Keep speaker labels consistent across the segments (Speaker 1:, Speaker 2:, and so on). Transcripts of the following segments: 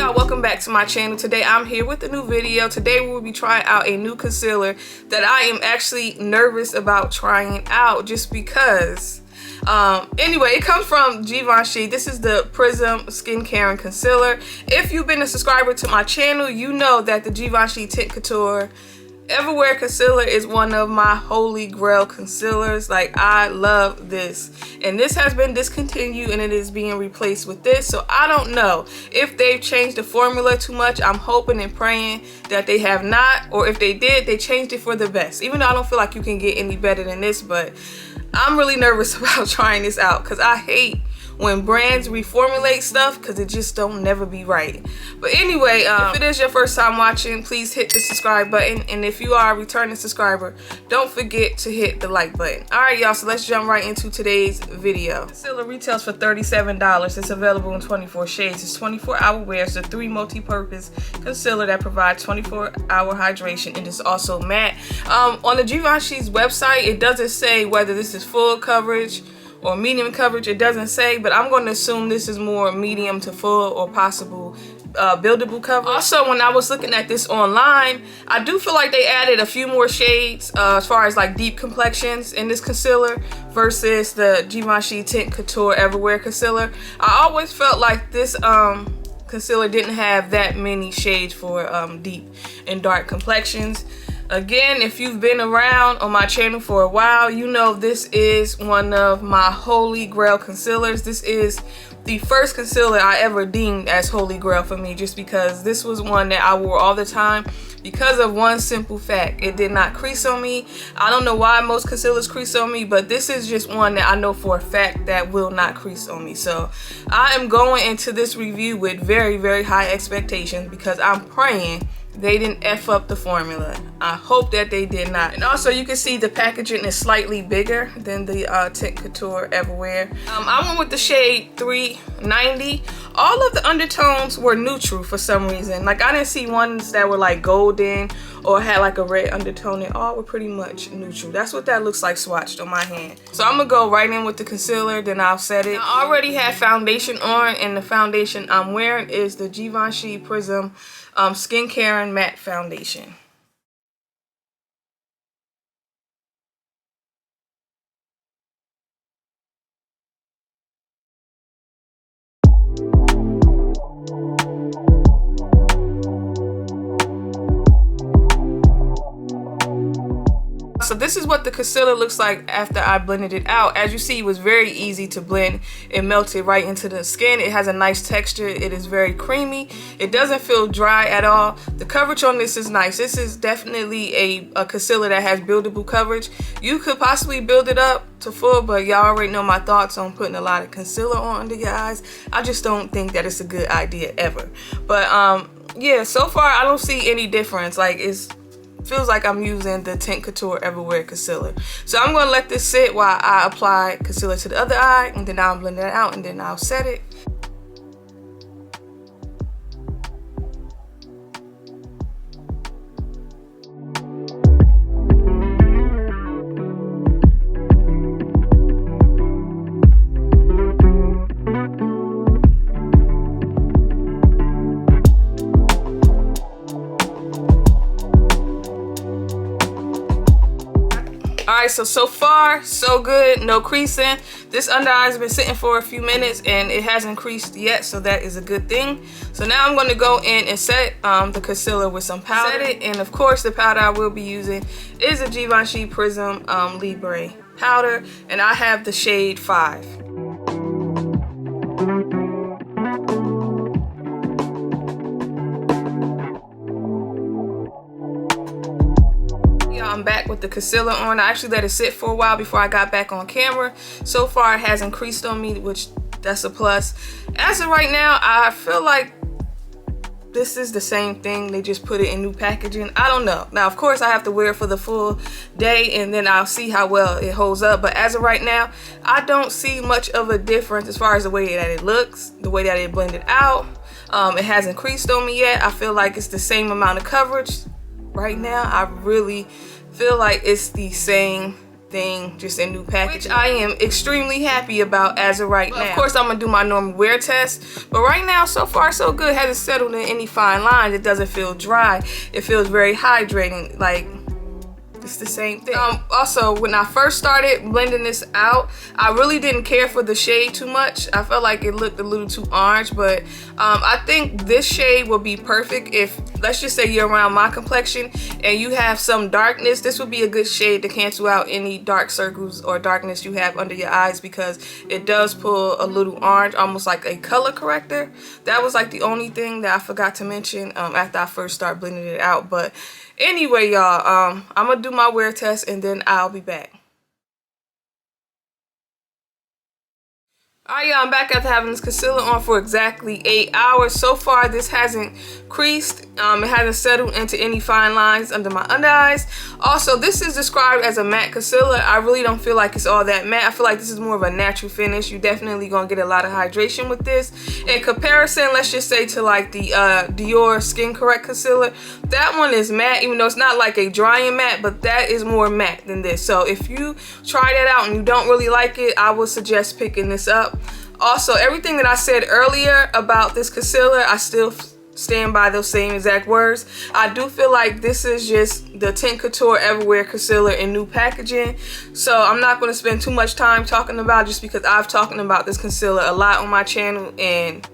Speaker 1: y'all, welcome back to my channel. Today I'm here with a new video. Today we will be trying out a new concealer that I am actually nervous about trying out just because. Anyway, it comes from Givenchy. This is the Prisme Skincare and Concealer. If you've been a subscriber to my channel, you know that the Givenchy Tint Couture Everywhere Concealer is one of my holy grail concealers. Like, I love this, and this has been discontinued and it is being replaced with this. So I don't know if they've changed the formula too much. I'm hoping and praying that they have not, or if they did, they changed it for the best, even though I don't feel like you can get any better than this. But I'm really nervous about trying this out because I hate when brands reformulate stuff because it just don't never be right. But anyway, if it is your first time watching, please hit the subscribe button, and if you are a returning subscriber, don't forget to hit the like button. All right, y'all, so let's jump right into today's video. Concealer retails for $37. It's available in 24 shades. It's 24-hour wear. It's a 3 multi-purpose concealer that provides 24-hour hydration, and it's also matte. On the Givenchy's website, it doesn't say whether this is full coverage or medium coverage. It doesn't say, but I'm going to assume this is more medium to full or possible buildable coverage. Also, when I was looking at this online, I do feel like they added a few more shades as far as like deep complexions in this concealer versus the Givenchy Tint Couture Everywhere Concealer. I always felt like this concealer didn't have that many shades for deep and dark complexions. Again, if you've been around on my channel for a while, you know this is one of my holy grail concealers. This is the first concealer I ever deemed as holy grail for me, just because this was one that I wore all the time because of one simple fact: it did not crease on me. I don't know why most concealers crease on me, but this is just one that I know for a fact that will not crease on me. So I am going into this review with very, very high expectations because I'm praying they didn't F up the formula. I hope that they did not. And also, you can see the packaging is slightly bigger than the Tint Couture Everywhere. I went with the shade 390. All of the undertones were neutral for some reason. Like, I didn't see ones that were like golden or had like a red undertone. They all were pretty much neutral. That's what that looks like swatched on my hand. So I'm gonna go right in with the concealer, then I'll set it. I already have foundation on, and the foundation I'm wearing is the Givenchy Prisme Skincare and Matte Foundation. So this is what the concealer looks like after I blended it out. As you see, it was very easy to blend. It melted right into the skin. It has a nice texture. It is very creamy. It doesn't feel dry at all. The coverage on this is nice. This is definitely a concealer that has buildable coverage. You could possibly build it up to full, but y'all already know my thoughts on putting a lot of concealer on under your eyes. I just don't think that it's a good idea ever. But yeah, so far I don't see any difference. Like, feels like I'm using the Tint Couture Everywhere concealer. So I'm going to let this sit while I apply concealer to the other eye, and then I'll blend it out, and then I'll set it. Alright, so far so good, no creasing. This under eye has been sitting for a few minutes and it hasn't creased yet, so that is a good thing. So now I'm going to go in and set the concealer with some powder. Set it, and of course the powder I will be using is a Givenchy Prisme Libre powder, and I have the shade 5. I'm back with the concealer on. I actually let it sit for a while before I got back on camera. So far it hasn't creased on me, which that's a plus. As of right now, I feel like this is the same thing. They just put it in new packaging. I don't know. Now, of course, I have to wear it for the full day and then I'll see how well it holds up. But as of right now, I don't see much of a difference as far as the way that it looks, the way that it blended out. It hasn't creased on me yet. I feel like it's the same amount of coverage right now. I really feel like it's the same thing, just in new package, which I am extremely happy about as of right now. Of course, I'm gonna do my normal wear test, but right now, so far so good. Hasn't settled in any fine lines. It doesn't feel dry. It feels very hydrating. Like, it's the same thing. Also, when I first started blending this out, I really didn't care for the shade too much. I felt like it looked a little too orange, but I think this shade will be perfect if, let's just say you're around my complexion and you have some darkness. This would be a good shade to cancel out any dark circles or darkness you have under your eyes, because it does pull a little orange, almost like a color corrector. That was like the only thing that I forgot to mention after I first started blending it out. But anyway, y'all, I'm gonna do my wear test and then I'll be back. Alright, y'all, I'm back after having this concealer on for exactly 8 hours. So far, this hasn't creased. It hasn't settled into any fine lines under my under eyes. Also, this is described as a matte concealer. I really don't feel like it's all that matte. I feel like this is more of a natural finish. You're definitely gonna get a lot of hydration with this. In comparison, let's just say to like the Dior Skin Correct concealer, that one is matte, even though it's not like a drying matte, but that is more matte than this. So if you try that out and you don't really like it, I would suggest picking this up. Also, everything that I said earlier about this concealer, I still stand by those same exact words. I do feel like this is just the Tint Couture Everywhere concealer in new packaging. So I'm not going to spend too much time talking about it, just because I've talked about this concealer a lot on my channel, and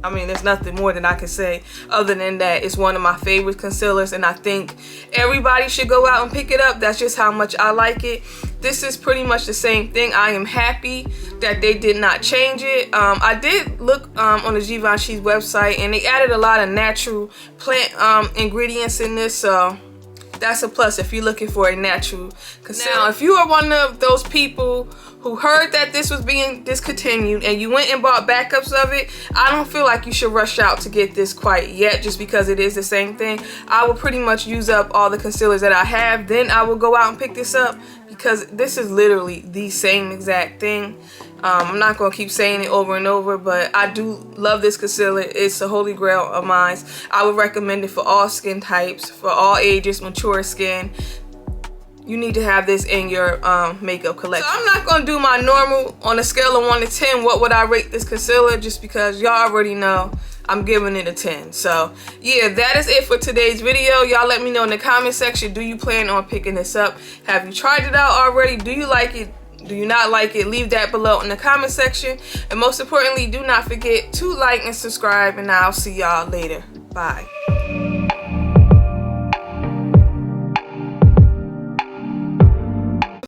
Speaker 1: I mean, there's nothing more that I can say other than that it's one of my favorite concealers, and I think everybody should go out and pick it up. That's just how much I like it. This is pretty much the same thing. I am happy that they did not change it. I did look on the Givenchy website, and they added a lot of natural plant ingredients in this, so that's a plus if you're looking for a natural concealer. Now, if you are one of those people who heard that this was being discontinued and you went and bought backups of it, I don't feel like you should rush out to get this quite yet, just because it is the same thing. I will pretty much use up all the concealers that I have, then I will go out and pick this up, because this is literally the same exact thing. I'm not going to keep saying it over and over, but I do love this concealer. It's a holy grail of mine. I would recommend it for all skin types, for all ages, mature skin. You need to have this in your makeup collection. So I'm not going to do my normal on a scale of 1 to 10. What would I rate this concealer? Just because y'all already know I'm giving it a 10. So yeah, that is it for today's video. Y'all let me know in the comment section, do you plan on picking this up? Have you tried it out already? Do you like it? Do you not like it? Leave that below in the comment section. And most importantly, do not forget to like and subscribe, and I'll see y'all later. Bye.